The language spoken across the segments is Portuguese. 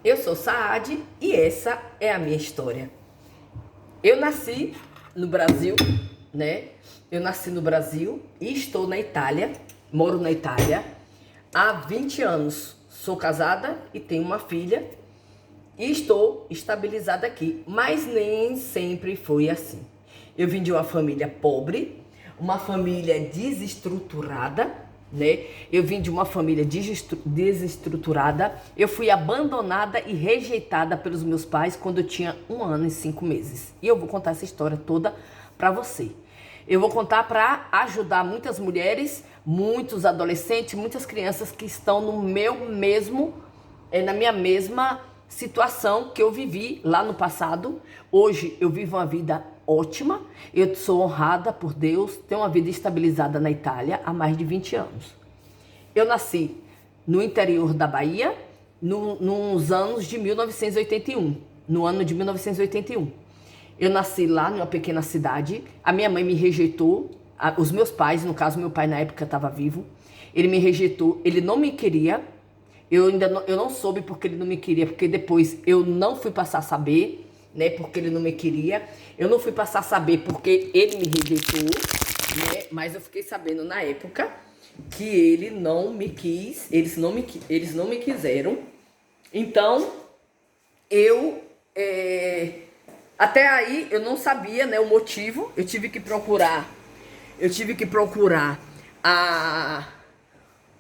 Eu sou Saad e essa é a minha história. Eu nasci no Brasil, né? Eu nasci no Brasil e estou na Itália, moro na Itália há 20 anos. Sou casada e tenho uma filha e estou estabilizada aqui, mas nem sempre foi assim. Eu vim de uma família pobre, uma família desestruturada, né? Eu vim de uma família desestruturada. Eu fui abandonada e rejeitada pelos meus pais quando eu tinha 1 ano e 5 meses. E eu vou contar essa história toda pra você. Eu vou contar para ajudar muitas mulheres, muitos adolescentes, muitas crianças que estão no meu mesmo, na minha mesma situação que eu vivi lá no passado. Hoje eu vivo uma vida ótima, eu sou honrada por Deus, tenho uma vida estabilizada na Itália há mais de 20 anos. Eu nasci no interior da Bahia, nos anos de 1981, no ano de 1981. Eu nasci lá numa pequena cidade, a minha mãe me rejeitou, os meus pais, no caso meu pai na época estava vivo, ele me rejeitou, ele não me queria. Eu não soube porque ele não me queria, porque depois eu não fui passar a saber, né, porque ele não me queria. Eu não fui passar a saber porque ele me rejeitou, né, mas eu fiquei sabendo na época que ele não me quis, eles não me quiseram. Então, eu até aí eu não sabia, né, o motivo. Eu tive que procurar a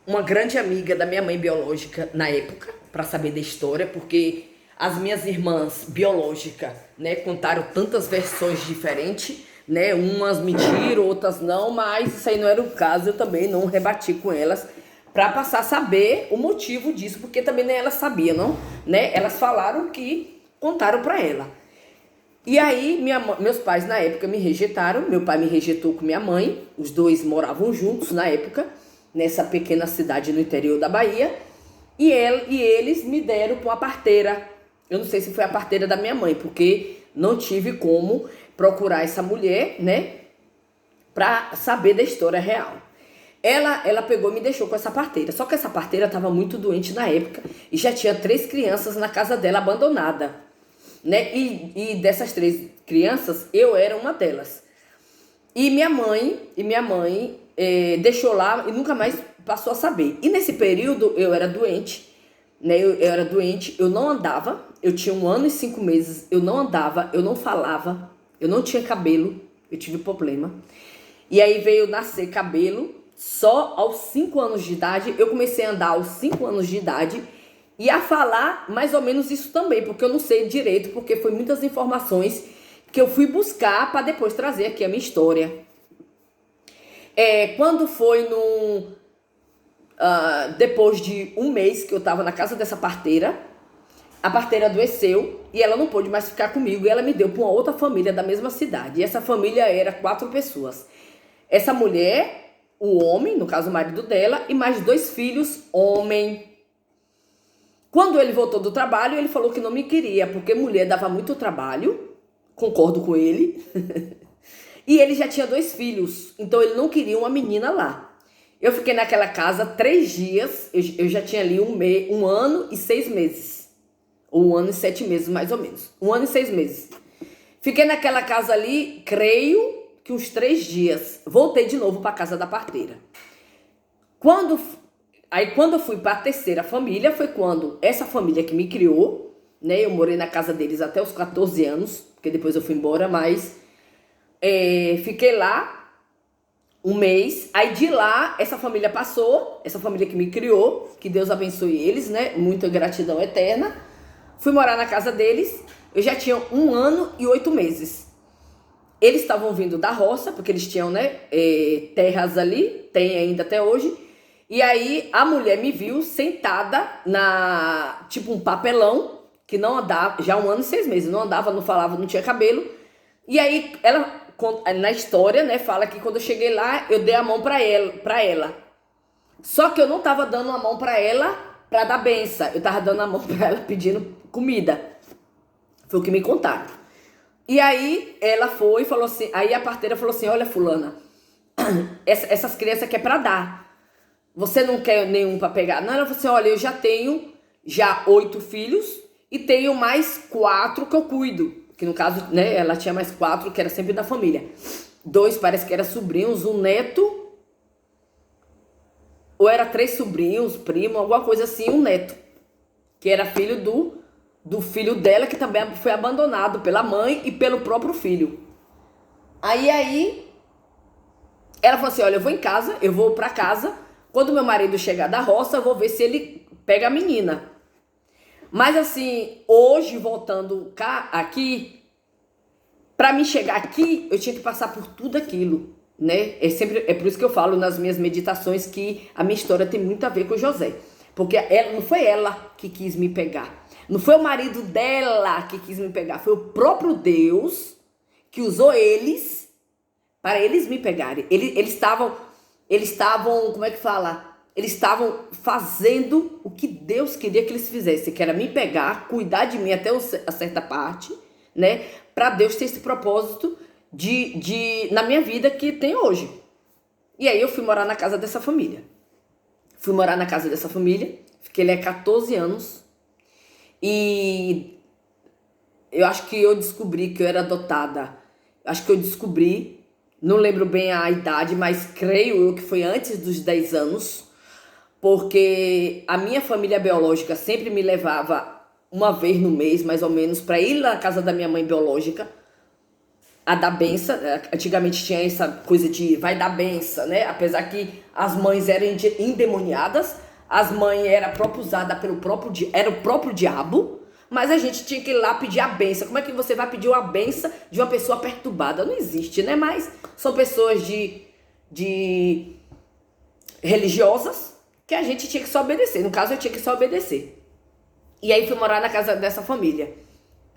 uma grande amiga da minha mãe biológica na época, para saber da história, porque as minhas irmãs biológicas, né, contaram tantas versões diferentes, né, umas mentiram, outras não, mas isso aí não era o caso, eu também não rebati com elas, para passar a saber o motivo disso, porque também nem elas sabiam, não, né, elas falaram que contaram para ela. E aí, meus pais na época me rejeitaram, meu pai me rejeitou com minha mãe, os dois moravam juntos na época, nessa pequena cidade no interior da Bahia, e eles me deram para uma parteira. Eu não sei se foi a parteira da minha mãe, porque não tive como procurar essa mulher, né, para saber da história real. Ela pegou e me deixou com essa parteira, só que essa parteira estava muito doente na época e já tinha 3 crianças na casa dela abandonada, né, e dessas 3 crianças, eu era uma delas. E minha mãe deixou lá e nunca mais passou a saber. E nesse período eu era doente, né? Eu era doente, eu não andava, eu tinha 1 ano e 5 meses, eu não andava, eu não falava, eu não tinha cabelo, eu tive problema. E aí veio nascer cabelo só aos 5 anos de idade. Eu comecei a andar aos 5 anos de idade e a falar mais ou menos isso também, porque eu não sei direito, porque foi muitas informações que eu fui buscar para depois trazer aqui a minha história. Quando foi depois de um mês que eu estava na casa dessa parteira, a parteira adoeceu e ela não pôde mais ficar comigo e ela me deu para uma outra família da mesma cidade. E essa família era 4 pessoas. Essa mulher, o homem, no caso o marido dela, e mais 2 filhos, homem. Quando ele voltou do trabalho, ele falou que não me queria, porque mulher dava muito trabalho, concordo com ele. E ele já tinha 2 filhos, então ele não queria uma menina lá. Eu fiquei naquela casa 3 dias, eu já tinha ali 1 ano e 6 meses. Ou 1 ano e 7 meses, mais ou menos. 1 ano e 6 meses. Fiquei naquela casa ali, creio que uns 3 dias. Voltei de novo para casa da parteira. Quando eu fui para a terceira família, foi quando essa família que me criou, né? Eu morei na casa deles até os 14 anos, porque depois eu fui embora, mas fiquei lá um mês. Aí de lá, essa família passou, essa família que me criou, que Deus abençoe eles, né? Muita gratidão eterna. Fui morar na casa deles, eu já tinha 1 ano e 8 meses. Eles estavam vindo da roça, porque eles tinham, né, terras ali, tem ainda até hoje. E aí a mulher me viu sentada na, tipo um papelão, que não andava, já 1 ano e 6 meses, não andava, não falava, não tinha cabelo. E aí ela, na história, né, fala que quando eu cheguei lá, eu dei a mão pra ela. Só que eu não tava dando a mão pra ela pra dar benção, eu tava dando a mão pra ela pedindo comida. Foi o que me contaram. E aí ela foi e falou assim, aí a parteira falou assim: olha, fulana, essas crianças aqui é pra dar. Você não quer nenhum pra pegar? Não, ela falou assim: olha, eu já tenho 8 filhos e tenho mais 4 que eu cuido. Que no caso, né, ela tinha mais 4 que era sempre da família. 2 parece que eram sobrinhos, um neto, ou era 3 sobrinhos, primo, alguma coisa assim, um neto. Que era filho do filho dela, que também foi abandonado pela mãe e pelo próprio filho. Aí, ela falou assim, olha, eu vou em casa, eu vou pra casa, quando meu marido chegar da roça, eu vou ver se ele pega a menina. Mas assim, hoje, voltando aqui, pra mim chegar aqui, eu tinha que passar por tudo aquilo, né? É por isso que eu falo nas minhas meditações que a minha história tem muito a ver com o José. Porque não foi ela que quis me pegar. Não foi o marido dela que quis me pegar. Foi o próprio Deus que usou eles para eles me pegarem. Eles estavam, como é que fala? Eles estavam fazendo o que Deus queria que eles fizessem, que era me pegar, cuidar de mim até a certa parte, né? Para Deus ter esse propósito na minha vida que tem hoje. E aí eu fui morar na casa dessa família. Fiquei lá 14 anos. E eu acho que eu descobri que eu era adotada. Não lembro bem a idade, mas creio eu que foi antes dos 10 anos. Porque a minha família biológica sempre me levava uma vez no mês, mais ou menos, para ir na casa da minha mãe biológica a dar benção. Antigamente tinha essa coisa de vai dar benção, né? Apesar que as mães eram endemoniadas, as mães eram usadas era o próprio diabo, mas a gente tinha que ir lá pedir a benção. Como é que você vai pedir uma benção de uma pessoa perturbada? Não existe, né? Mas são pessoas de religiosas que a gente tinha que só obedecer. No caso, eu tinha que só obedecer. E aí fui morar na casa dessa família.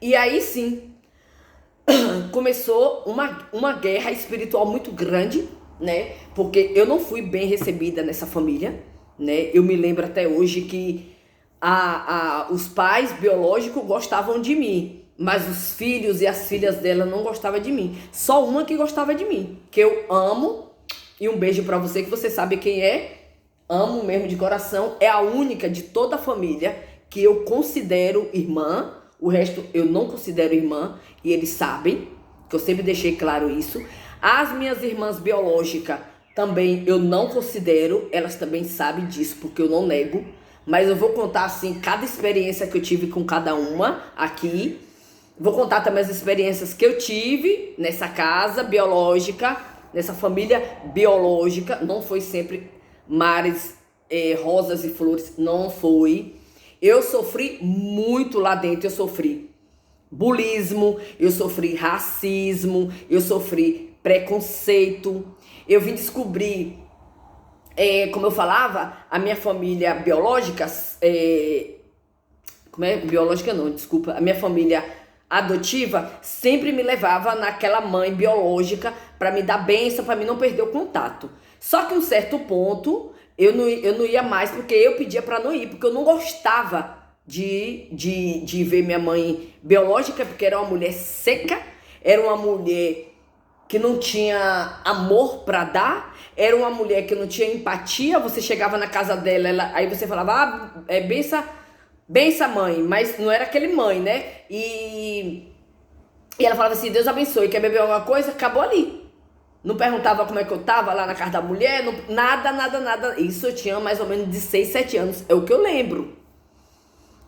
E aí sim, começou uma guerra espiritual muito grande, né? Porque eu não fui bem recebida nessa família, né? Eu me lembro até hoje que os pais biológicos gostavam de mim, mas os filhos e as filhas dela não gostavam de mim. Só uma que gostava de mim, que eu amo. E um beijo pra você, que você sabe quem é. Amo mesmo de coração. É a única de toda a família que eu considero irmã. O resto eu não considero irmã. E eles sabem, que eu sempre deixei claro isso. As minhas irmãs biológicas também eu não considero. Elas também sabem disso, porque eu não nego. Mas eu vou contar assim cada experiência que eu tive com cada uma aqui. Vou contar também as experiências que eu tive nessa casa biológica, nessa família biológica. Não foi sempre mares, rosas e flores, não foi. Eu sofri muito lá dentro. Eu sofri bulismo, eu sofri racismo, eu sofri preconceito. Eu vim descobrir, como eu falava, a minha família biológica, biológica não, desculpa, a minha família adotiva sempre me levava naquela mãe biológica para me dar bênção, para mim não perder o contato. Só que um certo ponto eu não ia mais, porque eu pedia para não ir, porque eu não gostava de ver minha mãe biológica, porque era uma mulher seca, era uma mulher que não tinha amor para dar, era uma mulher que não tinha empatia. Você chegava na casa dela, aí você falava, bença mãe, mas não era aquele mãe, né? E ela falava assim, Deus abençoe, quer beber alguma coisa? Acabou ali. Não perguntava como é que eu tava lá na casa da mulher, nada. Isso eu tinha mais ou menos de 6, 7 anos, é o que eu lembro.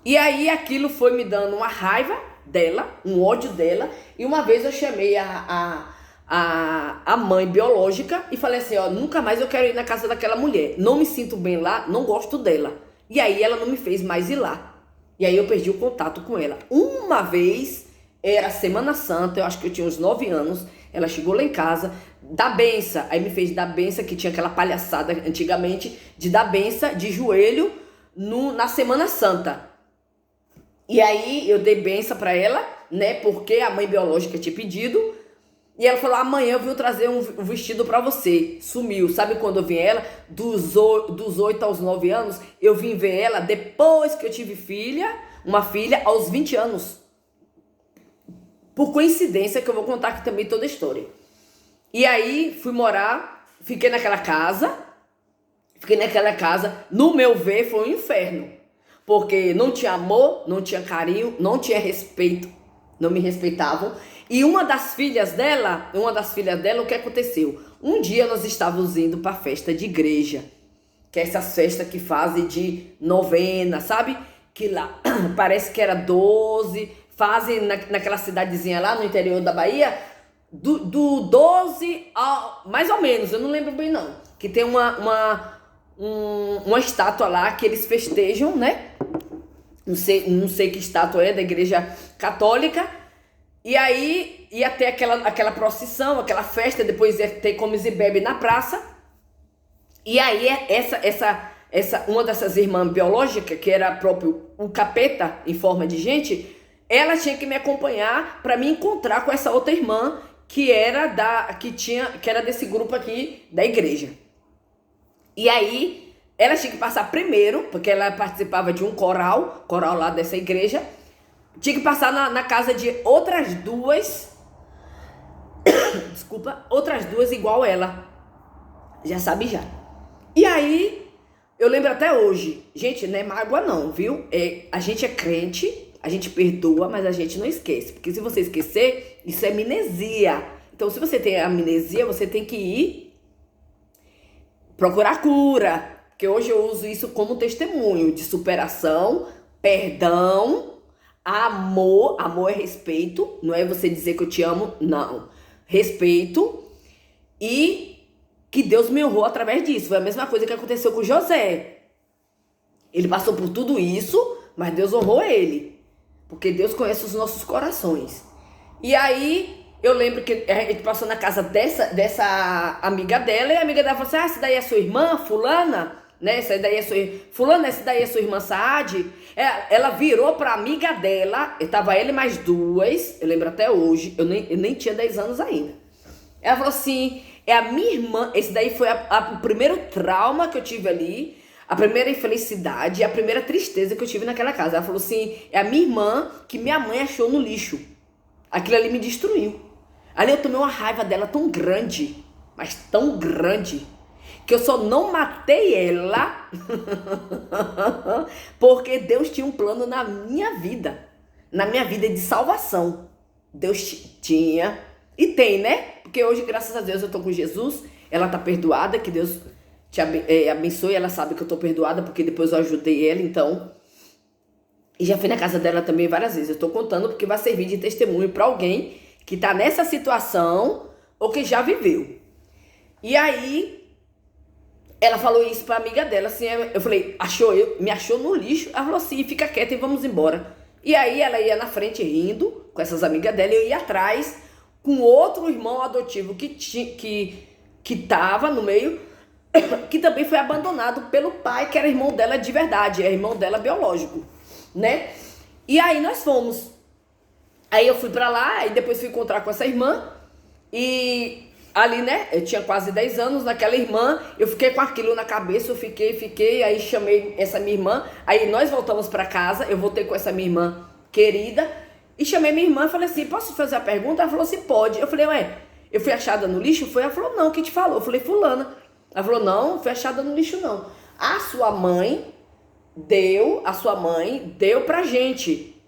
E aí aquilo foi me dando uma raiva dela, um ódio dela, e uma vez eu chamei a mãe biológica e falei assim, ó, nunca mais eu quero ir na casa daquela mulher, não me sinto bem lá, não gosto dela. E aí ela não me fez mais ir lá. E aí eu perdi o contato com ela. Uma vez, era Semana Santa, eu acho que eu tinha uns 9 anos, ela chegou lá em casa, dá benção, aí me fez dar benção, que tinha aquela palhaçada antigamente, de dar benção de joelho na Semana Santa. E aí eu dei benção pra ela, né, porque a mãe biológica tinha pedido. E ela falou, amanhã eu vou trazer um vestido pra você. Sumiu. Sabe quando eu vim ela? Dos 8 aos 9 anos, eu vim ver ela depois que eu tive uma filha aos 20 anos. Por coincidência, que eu vou contar aqui também toda a história. E aí fui morar, fiquei naquela casa. No meu ver, foi um inferno. porque não tinha amor, não tinha carinho, não tinha respeito, não me respeitavam. E uma das filhas dela, o que aconteceu? Um dia nós estávamos indo para festa de igreja, que é essas festas que fazem de novena, sabe? Que lá parece que era 12, fazem naquela cidadezinha lá no interior da Bahia, do 12 ao, mais ou menos, eu não lembro bem não, que tem uma estátua lá que eles festejam, né? Não sei que estátua é, da igreja católica. E aí ia ter aquela procissão, aquela festa, depois ia ter comes e bebe na praça. E aí uma dessas irmãs biológicas, que era próprio um capeta em forma de gente, ela tinha que me acompanhar para me encontrar com essa outra irmã que era desse grupo aqui da igreja. E aí ela tinha que passar primeiro, porque ela participava de um coral lá dessa igreja. Tinha que passar na casa de outras duas, outras duas igual ela. Já sabe já. E aí, eu lembro até hoje, gente, não é mágoa não, viu? A gente é crente, a gente perdoa, mas a gente não esquece. Porque se você esquecer, isso é amnesia. Então, se você tem amnesia, você tem que ir procurar cura. Porque hoje eu uso isso como testemunho de superação, perdão, amor. Amor é respeito, não é você dizer que eu te amo, não. Respeito e que Deus me honrou através disso. Foi a mesma coisa que aconteceu com José. Ele passou por tudo isso, mas Deus honrou ele. Porque Deus conhece os nossos corações. E aí, eu lembro que a gente passou na casa dessa amiga dela, e a amiga dela falou assim, essa daí é sua irmã, fulana, né? Essa daí é sua irmã Saad. Ela virou pra amiga dela, tava ela e mais duas, eu lembro até hoje, eu nem tinha 10 anos ainda. Ela falou assim, é a minha irmã, esse daí foi o primeiro trauma que eu tive ali, a primeira infelicidade, a primeira tristeza que eu tive naquela casa. Ela falou assim, é a minha irmã que minha mãe achou no lixo. Aquilo ali me destruiu. Ali eu tomei uma raiva dela tão grande, mas tão grande, que eu só não matei ela porque Deus tinha um plano na minha vida de salvação. Deus tinha e tem, né? Porque hoje, graças a Deus, eu tô com Jesus, ela tá perdoada, que Deus te abençoe, ela sabe que eu tô perdoada, porque depois eu ajudei ela, então. E já fui na casa dela também várias vezes. Eu tô contando porque vai servir de testemunho pra alguém que tá nessa situação ou que já viveu. E aí, ela falou isso pra amiga dela, assim, eu falei, me achou no lixo? Ela falou assim, fica quieta e vamos embora. E aí, ela ia na frente rindo com essas amigas dela, e eu ia atrás com outro irmão adotivo que tava no meio, que também foi abandonado pelo pai, que era irmão dela de verdade, é irmão dela biológico, né? E aí nós fomos. Aí eu fui pra lá, e depois fui encontrar com essa irmã, e ali, né, eu tinha quase 10 anos, naquela irmã, eu fiquei com aquilo na cabeça, eu fiquei, aí chamei essa minha irmã, aí nós voltamos pra casa, eu voltei com essa minha irmã querida, e chamei minha irmã e falei assim, posso fazer a pergunta? Ela falou assim, pode. Eu falei, ué, eu fui achada no lixo? Foi? Ela falou, não, quem te falou? Eu falei, fulana. Ela falou, não fui achada no lixo, não. A sua mãe deu pra gente,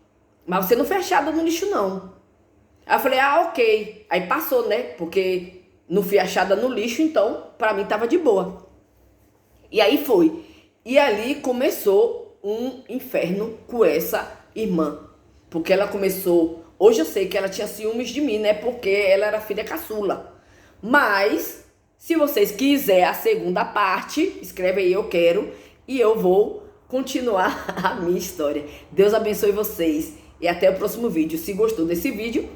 mas você não foi achada no lixo, não. Aí eu falei, ok. Aí passou, né, porque não fui achada no lixo, então pra mim tava de boa. E aí foi. E ali começou um inferno com essa irmã. Porque ela começou... Hoje eu sei que ela tinha ciúmes de mim, né? Porque ela era filha caçula. Mas, se vocês quiserem a segunda parte, escreve aí, eu quero. E eu vou continuar a minha história. Deus abençoe vocês. E até o próximo vídeo. Se gostou desse vídeo,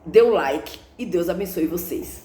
dê um like. E Deus abençoe vocês.